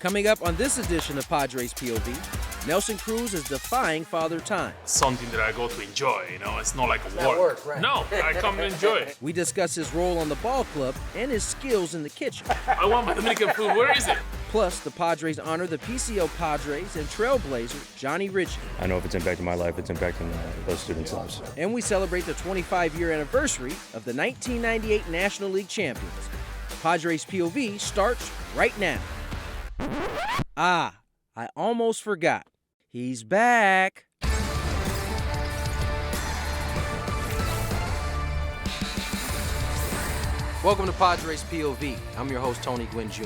Coming up on this edition of Padres POV, Nelson Cruz is defying Father Time. Something that I go to enjoy, It's not like work. Right? No, I come to enjoy it. We discuss his role on the ball club and his skills in the kitchen. I want my Dominican food. Where is it? Plus, the Padres honor the PCO Padres and Trailblazer Johnny Ritchey. I know if it's impacting my life, it's impacting those students' lives. And we celebrate the 25-year anniversary of the 1998 National League champions. Padres POV starts right now. I almost forgot. He's back. Welcome to Padres POV. I'm your host, Tony Gwynn Jr.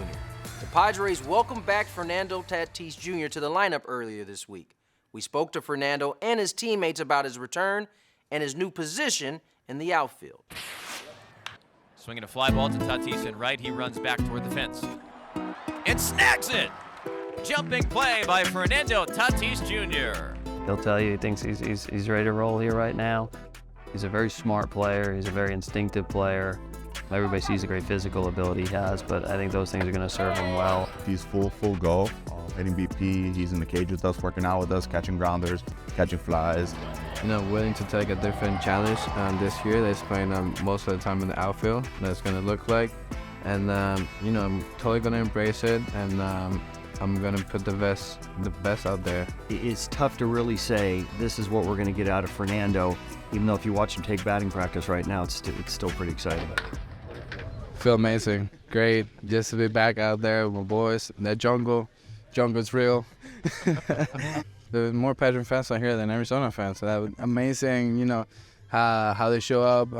The Padres welcomed back Fernando Tatis Jr. to the lineup earlier this week. We spoke to Fernando and his teammates about his return and his new position in the outfield. Swinging a fly ball to Tatis and right, he runs back toward the fence. And snags it! Jumping play by Fernando Tatis Jr. He'll tell you he thinks he's ready to roll here right now. He's a very smart player. He's a very instinctive player. Everybody sees the great physical ability he has, but I think those things are going to serve him well. He's full go, hitting BP. He's in the cage with us, working out with us, catching grounders, catching flies. Willing to take a different challenge this year. They're playing most of the time in the outfield. That's going to look like. And, I'm totally going to embrace it, and I'm going to put the best out there. It's tough to really say this is what we're going to get out of Fernando, even though if you watch him take batting practice right now, it's still pretty exciting. Feel amazing. Great just to be back out there with my boys in that jungle. Jungle's real. There's more Padres fans out here than Arizona fans, so that was amazing, how they show up.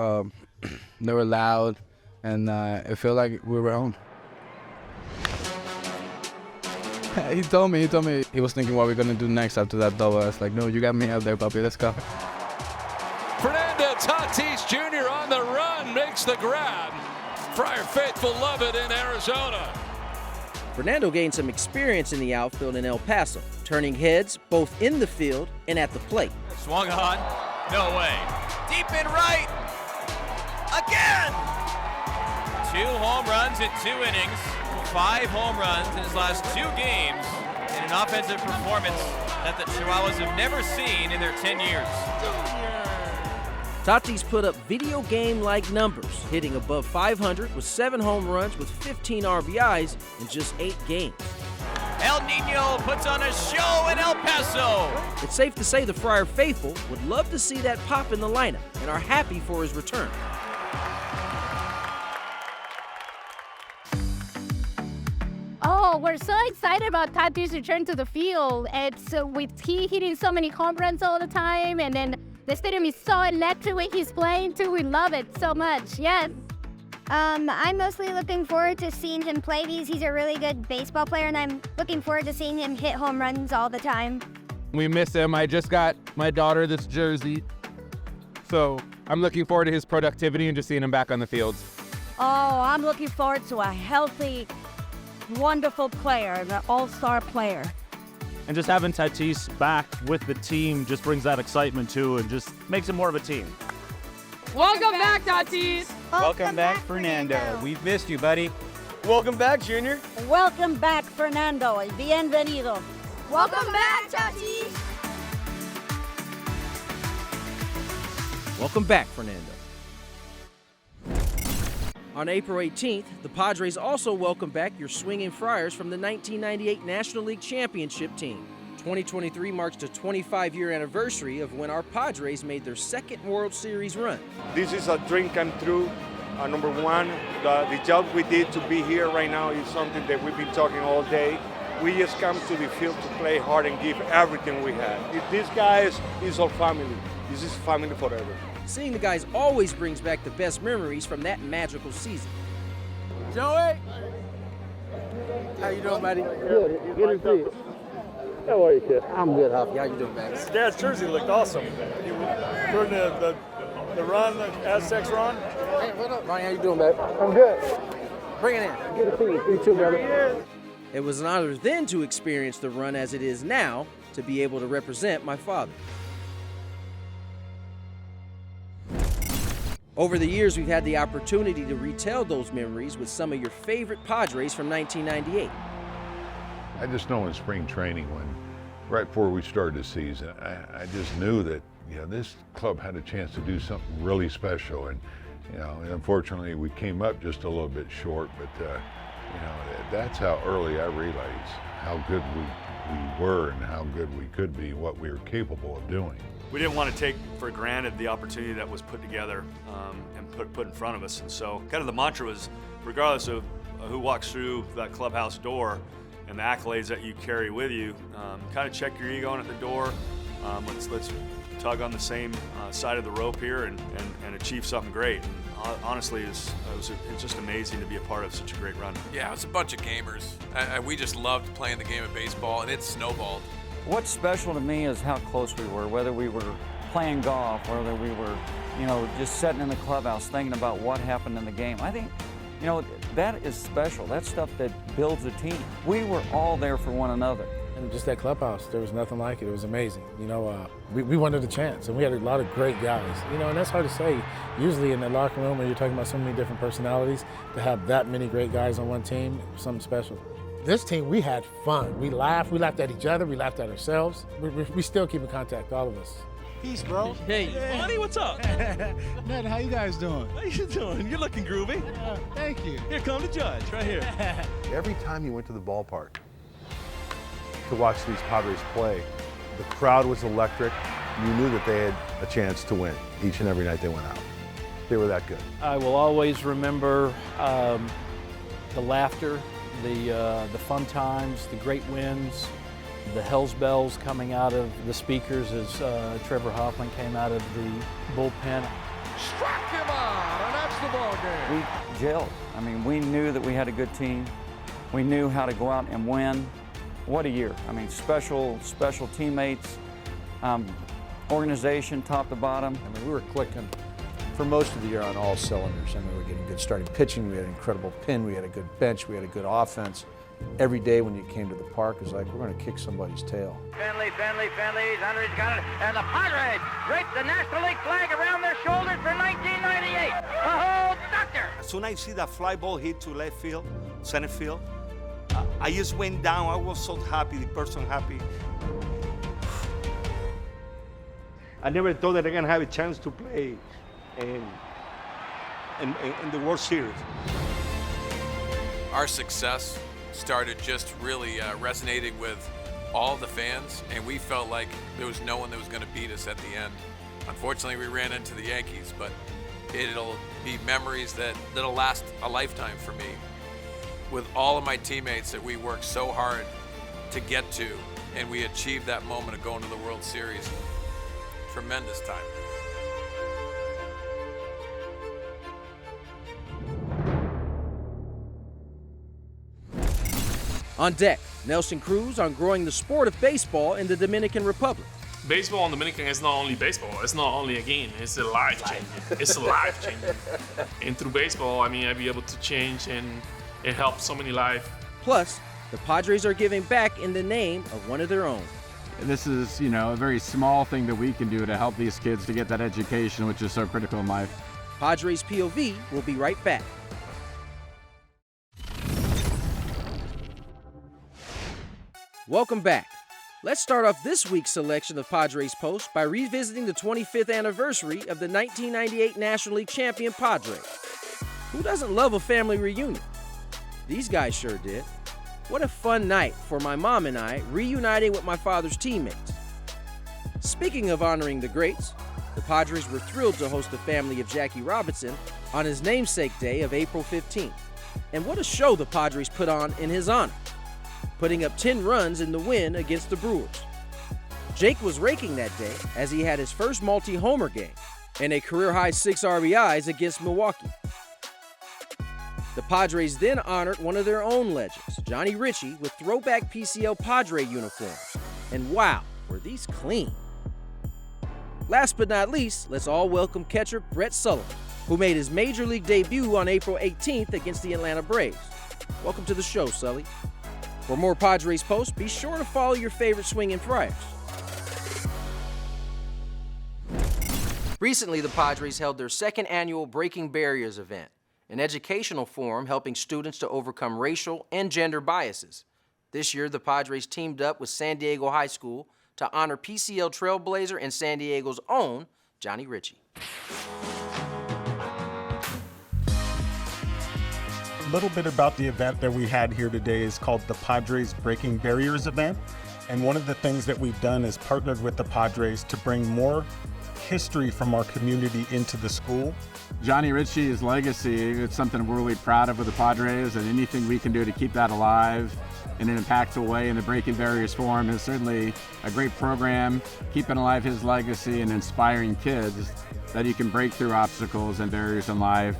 They were loud, and it felt like we were home. He told me he was thinking what we're going to do next after that double. I was like, no, you got me out there, puppy, let's go. Fernando Tatis Jr. on the run, makes the grab. Friar faithful love it in Arizona. Fernando gained some experience in the outfield in El Paso, turning heads both in the field and at the plate. Swung on. No way. Deep in right. Again! 2 home runs in 2 innings. 5 home runs in his last 2 games in an offensive performance that the Chihuahuas have never seen in their 10 years. Tatis put up video game-like numbers, hitting above 500 with 7 home runs with 15 RBIs in just 8 games. El Nino puts on a show in El Paso. It's safe to say the Friar faithful would love to see that pop in the lineup and are happy for his return. Oh, we're so excited about Tatis' return to the field. It's with he hitting so many home runs all the time, and then the stadium is so electric when he's playing too. We love it so much. Yes. I'm mostly looking forward to seeing him play these. He's a really good baseball player, and I'm looking forward to seeing him hit home runs all the time. We miss him. I just got my daughter this jersey, so I'm looking forward to his productivity and just seeing him back on the fields. Oh, I'm looking forward to a healthy, wonderful player, an all-star player. And just having Tatis back with the team just brings that excitement too and just makes it more of a team. Welcome back, Tatis. Welcome back, Fernando. We've missed you, buddy. Welcome back, Junior. Welcome back, Fernando. Bienvenido. Welcome back, Tatis. Welcome back, Fernando. On April 18th, the Padres also welcomed back your swinging Friars from the 1998 National League Championship team. 2023 marks the 25-year anniversary of when our Padres made their second World Series run. This is a dream come true. Number one, the job we did to be here right now is something that we've been talking all day. We just come to the field to play hard and give everything we have. These guys is our family. This is family forever. Seeing the guys always brings back the best memories from that magical season. Joey! How you doing, buddy? Good. Good to see you. How are you, kid? I'm good, Hoppy. How you doing, man? Dad's jersey looked awesome. During the run, the Aztecs run. Hey, what up, Ronnie? How you doing, baby? I'm good. Bring it in. Good to see you. You too, brother. It was an honor then to experience the run as it is now to be able to represent my father. Over the years, we've had the opportunity to retell those memories with some of your favorite Padres from 1998. I just know in spring training, right before we started the season, I just knew that this club had a chance to do something really special, and and unfortunately we came up just a little bit short. But that's how early I realized how good we were and how good we could be, what we were capable of doing. We didn't want to take for granted the opportunity that was put together and put in front of us, and so kind of the mantra was, regardless of who walks through that clubhouse door and the accolades that you carry with you, kind of check your ego in at the door. Let's tug on the same side of the rope here and achieve something great. And honestly, it's just amazing to be a part of such a great run. Yeah, it was a bunch of gamers. We just loved playing the game of baseball, and it snowballed. What's special to me is how close we were, whether we were playing golf, whether we were, just sitting in the clubhouse thinking about what happened in the game. I think, that is special. That's stuff that builds a team. We were all there for one another. And just that clubhouse, there was nothing like it. It was amazing. We wanted a chance, and we had a lot of great guys. And that's hard to say. Usually in the locker room, when you're talking about so many different personalities, to have that many great guys on one team, something special. This team, we had fun. We laughed at each other, we laughed at ourselves. We still keep in contact, all of us. Peace, bro. Hey, buddy, what's up? Man, how you guys doing? How you doing? You're looking groovy. Thank you. Here, come the judge, right here. Every time you went to the ballpark to watch these Padres play, the crowd was electric. You knew that they had a chance to win each and every night they went out. They were that good. I will always remember the laughter, the fun times, the great wins, the Hell's Bells coming out of the speakers as Trevor Hoffman came out of the bullpen. Struck him out, and that's the ball game. We gelled. I mean, we knew that we had a good team. We knew how to go out and win. What a year. I mean, special teammates, organization top to bottom. I mean, we were clicking for most of the year on all cylinders. I mean, we were getting good starting pitching. We had an incredible pin. We had a good bench. We had a good offense. Every day when you came to the park, it was like, we're going to kick somebody's tail. Finley's Andre's got it, and the Padres drape the National League flag around their shoulders for 1998. The whole doctor. As soon as I see that fly ball hit to left field, center field, I just went down. I was so happy, the person happy. I never thought that I'm going to have a chance to play in the World Series. Our success started just really resonating with all the fans, and we felt like there was no one that was going to beat us at the end. Unfortunately, we ran into the Yankees, but it'll be memories that'll last a lifetime for me. With all of my teammates that we worked so hard to get to, and we achieved that moment of going to the World Series. Tremendous time. On deck, Nelson Cruz on growing the sport of baseball in the Dominican Republic. Baseball in Dominican is not only baseball. It's not only a game. It's a life changer. It's a life changer. And through baseball, I mean, I'd be able to change, and it helps so many lives. Plus, the Padres are giving back in the name of one of their own. This is, a very small thing that we can do to help these kids to get that education, which is so critical in life. Padres POV will be right back. Welcome back. Let's start off this week's selection of Padres Post by revisiting the 25th anniversary of the 1998 National League champion Padres. Who doesn't love a family reunion? These guys sure did. What a fun night for my mom and I reuniting with my father's teammates. Speaking of honoring the greats, the Padres were thrilled to host the family of Jackie Robinson on his namesake day of April 15th. And what a show the Padres put on in his honor, putting up 10 runs in the win against the Brewers. Jake was raking that day as he had his first multi-homer game and a career-high 6 RBIs against Milwaukee. The Padres then honored one of their own legends, Johnny Ritchey, with throwback PCL Padre uniforms. And wow, were these clean. Last but not least, let's all welcome catcher Brett Sullivan, who made his Major League debut on April 18th against the Atlanta Braves. Welcome to the show, Sully. For more Padres Posts, be sure to follow your favorite swinging Friars. Recently, the Padres held their second annual Breaking Barriers event, an educational forum helping students to overcome racial and gender biases. This year, the Padres teamed up with San Diego High School to honor PCL trailblazer and San Diego's own Johnny Ritchey. A little bit about the event that we had here today is called the Padres Breaking Barriers event. And one of the things that we've done is partnered with the Padres to bring more history from our community into the school. Johnny Ritchey's legacy, it's something we're really proud of with the Padres, and anything we can do to keep that alive in an impactful way in the Breaking Barriers Forum is certainly a great program, keeping alive his legacy and inspiring kids that you can break through obstacles and barriers in life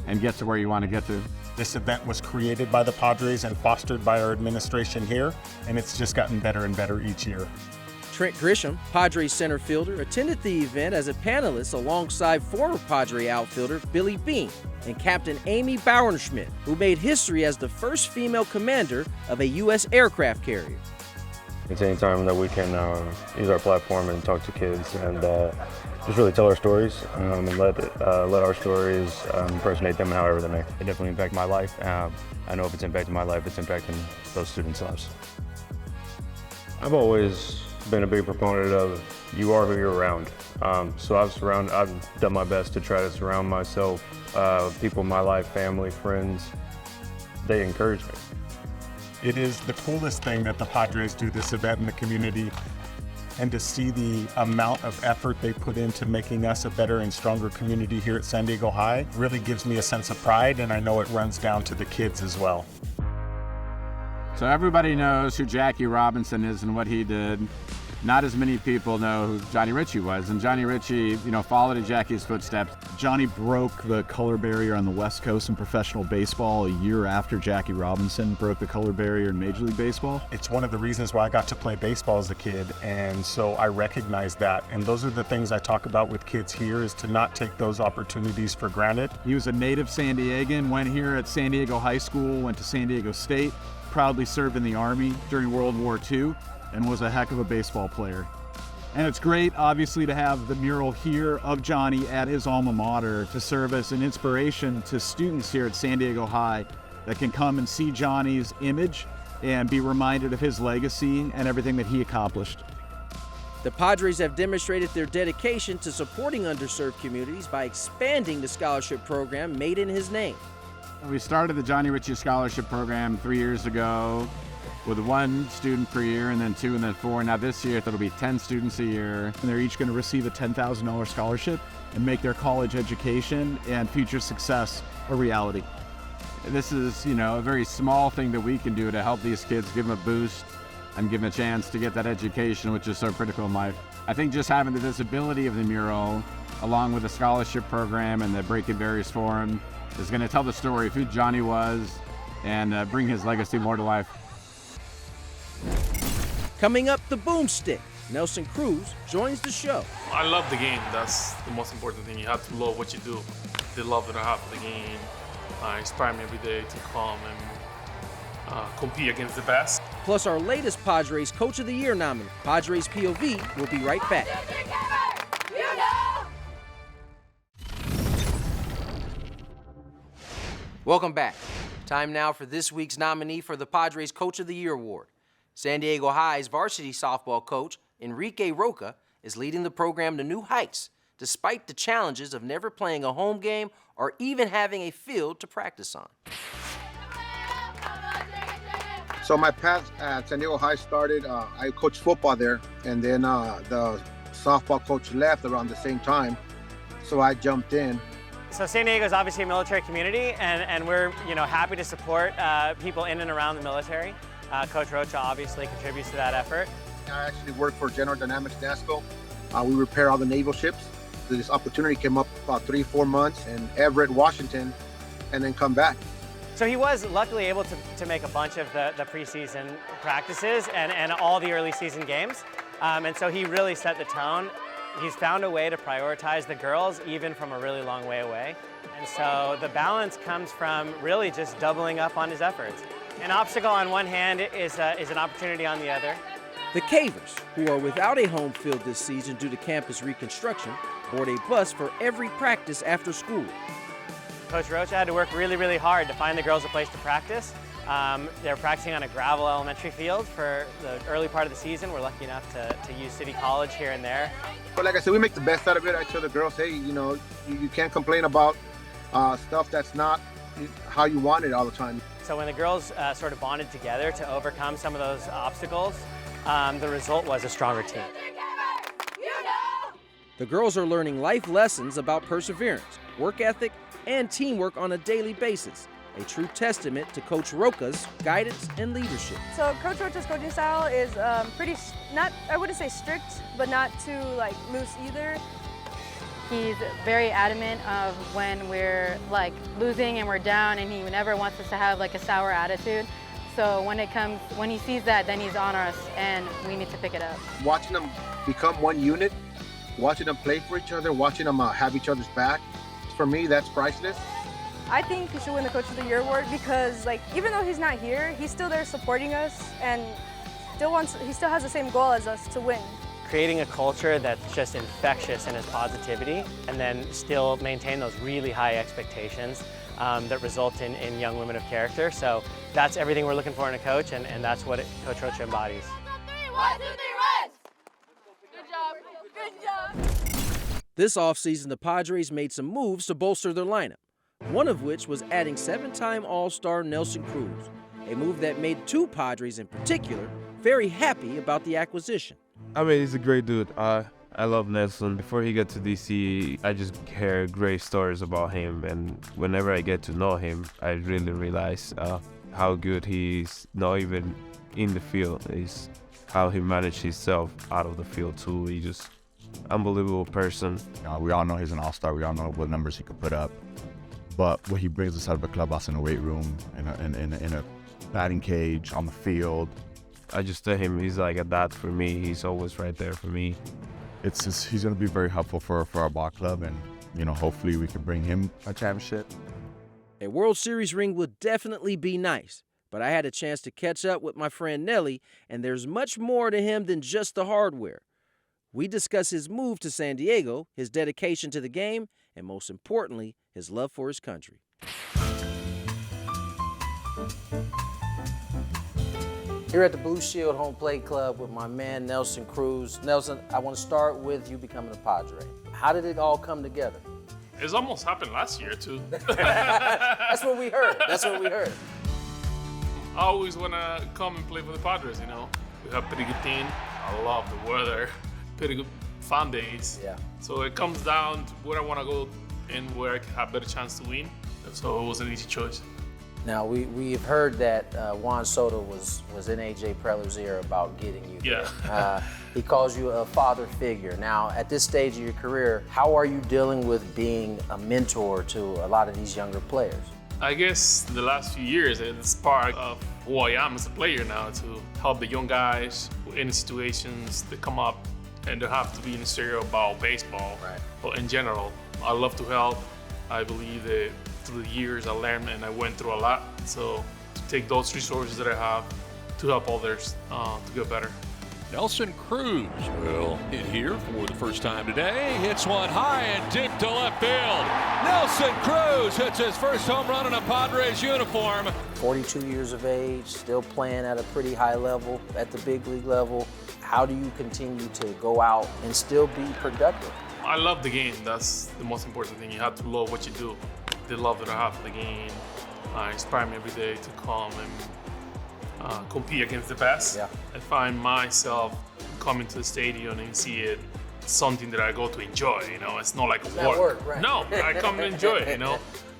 and get to where you want to get to. This event was created by the Padres and fostered by our administration here, and it's just gotten better and better each year. Trent Grisham, Padres center fielder, attended the event as a panelist alongside former Padre outfielder Billy Beane and Captain Amy Bauernschmidt, who made history as the first female commander of a U.S. aircraft carrier. It's any time that we can use our platform and talk to kids and just really tell our stories and let our stories impersonate them however they may. It definitely impacted my life. I know if it's impacting my life, it's impacting those students' lives. I've always been a big proponent of you are who you're around. So I've done my best to try to surround myself, people in my life, family, friends. They encourage me. It is the coolest thing that the Padres do this event in the community, and to see the amount of effort they put into making us a better and stronger community here at San Diego High really gives me a sense of pride, and I know it runs down to the kids as well. So everybody knows who Jackie Robinson is and what he did. Not as many people know who Johnny Ritchey was, and Johnny Ritchey, followed in Jackie's footsteps. Johnny broke the color barrier on the West Coast in professional baseball a year after Jackie Robinson broke the color barrier in Major League Baseball. It's one of the reasons why I got to play baseball as a kid, and so I recognize that. And those are the things I talk about with kids here, is to not take those opportunities for granted. He was a native San Diegan, went here at San Diego High School, went to San Diego State, proudly served in the Army during World War II, and was a heck of a baseball player. And it's great, obviously, to have the mural here of Johnny at his alma mater to serve as an inspiration to students here at San Diego High that can come and see Johnny's image and be reminded of his legacy and everything that he accomplished. The Padres have demonstrated their dedication to supporting underserved communities by expanding the scholarship program made in his name. We started the Johnny Ritchey Scholarship Program 3 years ago with 1 student per year, and then 2, and then 4. Now this year, it'll be 10 students a year. And they're each going to receive a $10,000 scholarship and make their college education and future success a reality. This is, a very small thing that we can do to help these kids, give them a boost and give them a chance to get that education, which is so critical in life. I think just having the visibility of the mural, along with the scholarship program and the Breaking Barriers Forum, is going to tell the story of who Johnny was and bring his legacy more to life. Coming up, the boomstick. Nelson Cruz joins the show. I love the game. That's the most important thing. You have to love what you do. The love that I have for the game inspire me every day to come and compete against the best. Plus our latest Padres Coach of the Year nominee, Padres POV, will be right back. Welcome back. Time now for this week's nominee for the Padres Coach of the Year award. San Diego High's varsity softball coach, Enrique Roca, is leading the program to new heights, despite the challenges of never playing a home game or even having a field to practice on. So my path at San Diego High started, I coached football there, and then the softball coach left around the same time, so I jumped in. So San Diego is obviously a military community, and we're happy to support people in and around the military. Coach Rocha obviously contributes to that effort. I actually work for General Dynamics NASCO. We repair all the naval ships. This opportunity came up about 3-4 months in Everett, Washington, and then come back. So he was luckily able to make a bunch of the preseason practices and all the early season games. And so he really set the tone. He's found a way to prioritize the girls even from a really long way away. And so the balance comes from really just doubling up on his efforts. An obstacle on one hand is an opportunity on the other. The Cavers, who are without a home field this season due to campus reconstruction, board a bus for every practice after school. Coach Rocha had to work really, really hard to find the girls a place to practice, They're practicing on a gravel elementary field for the early part of the season. We're lucky enough to use City College here and there. But like I said, we make the best out of it. I tell the girls, hey, you can't complain about stuff that's not how you want it all the time. So when the girls sort of bonded together to overcome some of those obstacles, the result was a stronger team. The girls are learning life lessons about perseverance, work ethic, and teamwork on a daily basis. A true testament to Coach Rocha's guidance and leadership. So Coach Rocha's coaching style is pretty, I wouldn't say strict, but not too loose either. He's very adamant of when we're losing and we're down, and he never wants us to have a sour attitude. So when he sees that, then he's on us and we need to pick it up. Watching them become one unit, watching them play for each other, watching them have each other's back, for me, that's priceless. I think he should win the Coach of the Year award because even though he's not here, he's still there supporting us and he still has the same goal as us to win. Creating a culture that's just infectious in its positivity and then still maintain those really high expectations that result in young women of character. So that's everything we're looking for in a coach, and that's what Coach Rocha embodies. 1, 2, 3, Reds! Good job. Good job. This offseason, the Padres made some moves to bolster their lineup, one of which was adding 7-time All-Star Nelson Cruz, a move that made two Padres in particular very happy about the acquisition. I mean, he's a great dude. I love Nelson. Before he got to DC, I just heard great stories about him, and whenever I get to know him, I really realize how good he is, not even in the field, is how he managed himself out of the field too. He's just unbelievable person. We all know he's an all-star. We all know what numbers he could put up. But what he brings us out of the clubhouse, in the weight room, in a batting cage, on the field. I just tell him he's like a dad for me. He's always right there for me. He's going to be very helpful for our ball club, and hopefully we can bring him a championship. A World Series ring would definitely be nice, but I had a chance to catch up with my friend Nelly, and there's much more to him than just the hardware. We discuss his move to San Diego, his dedication to the game, and most importantly, his love for his country. Here at the Blue Shield Home Plate Club with my man Nelson Cruz. Nelson, I want to start with you becoming a Padre. How did it all come together? It's almost happened last year too. That's what we heard. I always want to come and play for the Padres, We have a pretty good team. I love the weather. Pretty good fan base. Yeah. So it comes down to where I want to go and where I can have a better chance to win. So it was an easy choice. Now, we've heard that Juan Soto was in A.J. Preller's ear about getting you. Yeah. He calls you a father figure. Now, at this stage of your career, how are you dealing with being a mentor to a lot of these younger players? I guess the last few years, it's part of who I am as a player now, to help the young guys in situations that come up and don't have to be necessarily about baseball, right, but in general. I love to help. I believe that through the years I learned and I went through a lot. So to take those resources that I have to help others to get better. Nelson Cruz will hit here for the first time today. Hits one high and deep to left field. Nelson Cruz hits his first home run in a Padres uniform. 42 years of age, still playing at a pretty high level, at the big league level. How do you continue to go out and still be productive? I love the game. That's the most important thing. You have to love what you do. The love that I have for the game inspires me every day to come and compete against the best. Yeah. I find myself coming to the stadium and see it something that I go to enjoy. It's not like work. Right? No, I come to enjoy it.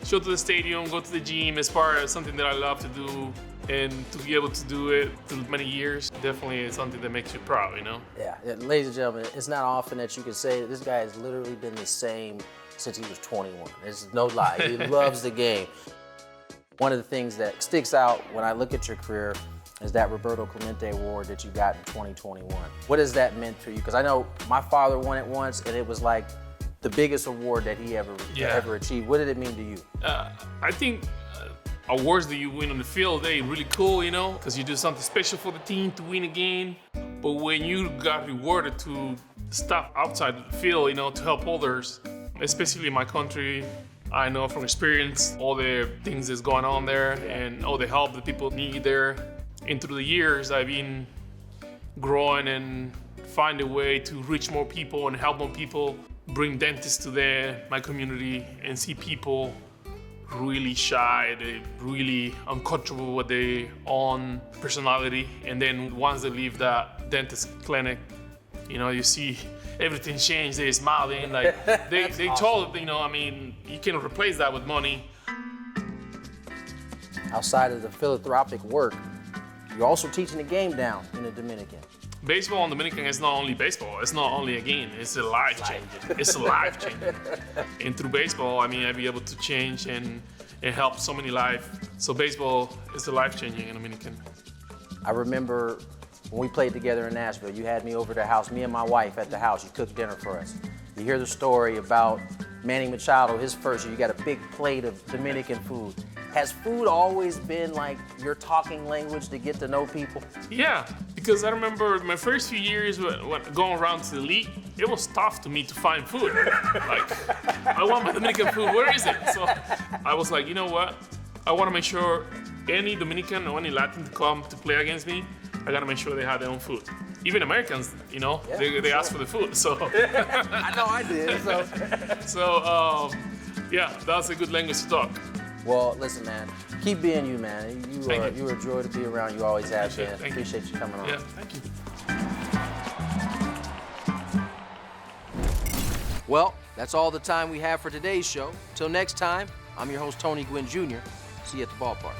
Show to the stadium, go to the gym. It's part of something that I love to do. And to be able to do it through many years, definitely is something that makes you proud, Yeah, ladies and gentlemen, it's not often that you can say that this guy has literally been the same since he was 21. It's no lie. He loves the game. One of the things that sticks out when I look at your career is that Roberto Clemente Award that you got in 2021. What has that meant for you? Because I know my father won it once, and it was like the biggest award that he ever achieved. What did it mean to you? I think awards that you win on the field, they're really cool, because you do something special for the team to win a game. But when you got rewarded to stuff outside the field, to help others, especially in my country, I know from experience all the things that's going on there and all the help that people need there. And through the years, I've been growing and find a way to reach more people and help more people, bring dentists to my community and see people really shy, they really uncomfortable with their own personality. And then once they leave that dentist clinic, you know, you see everything change, they're smiling, like they awesome. told, you know, I mean, you can replace that with money. Outside of the philanthropic work, you're also teaching the game down in the Dominican. Baseball in Dominican is not only baseball, it's not only a game, it's a life changer. It's a life changer. And through baseball, I mean, I'll be able to change and help so many lives. So baseball is a life changing in Dominican. I remember when we played together in Nashville, you had me over to the house, me and my wife at the house, you cooked dinner for us. You hear the story about Manny Machado, his first year, you got a big plate of Dominican food. Has food always been like your talking language to get to know people? Yeah, because I remember my first few years when going around to the league, it was tough to me to find food. Like, I want my Dominican food, where is it? So I was like, you know what? I want to make sure any Dominican or any Latin to come to play against me, I got to make sure they have their own food. Even Americans, you know, Yeah, they ask for the food, so. I know I did, so. So, yeah, that's a good language to talk. Well, listen, man, keep being you, man. You are a joy to be around. You always have been. Appreciate you coming on. Yeah, thank you. Well, that's all the time we have for today's show. Till next time, I'm your host, Tony Gwynn Jr. See you at the ballpark.